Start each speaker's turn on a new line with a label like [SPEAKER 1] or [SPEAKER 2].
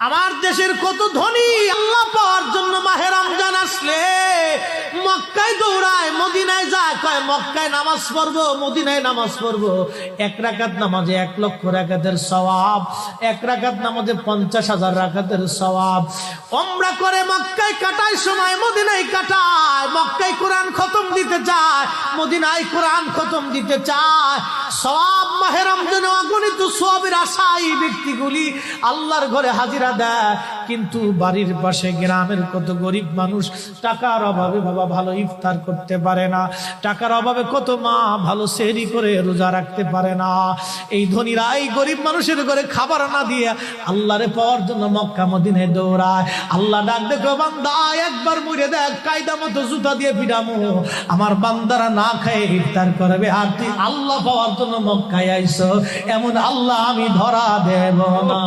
[SPEAKER 1] আমার দেশের কত ধনী আল্লাহ পাওয়ার জন্য মাহে রমজান আসলে মক্কায় দৌড়ায়, মদিনায় যায়, কয় মক্কায় নামাজ পড়বো, মদিনায় নামাজ পড়বো। 1 রাকাত নামাজে 1 লক্ষ রাকাতের সওয়াব, 1 রাকাত নামাজে 50,000 রাকাতের সওয়াব। উমরা করে মক্কায় কাটায় সময় মদিনায় কাটায়, মক্কায় কোরআন খতম দিতে চায়, মদিনায় কোরআন খতম দিতে চায়। সওয়াব মাহে রমজানে অগণিত সওয়াবের আশায় ব্যক্তিগুলি আল্লাহর ঘরে হাজিরা দেয়, কিন্তু বাড়ির পাশে গ্রামের কত গরিব মানুষ টাকার অভাবে বাবা ভালো ইফতার করতে পারে না, টাকার অভাবে কত মা ভালো সেহরি করে রোজা রাখতে পারে না। এই ধনীরা এই গরিব মানুষের ঘরে খাবার না দিয়ে আল্লাহরে পাওয়ার জন্য মক্কা মদিনায় দৌড়ায়। আল্লাহ ডাক দেখো, বান্দা একবার মরে দেখ, কায়দা মতো জুতা দিয়ে পিটামো, আমার বান্দারা না খায় ইফতার করবে, আর তুই আল্লাহ পাওয়ার জন্য মক্কায় আইছো, এমন আল্লাহ আমি ধরা দেব না।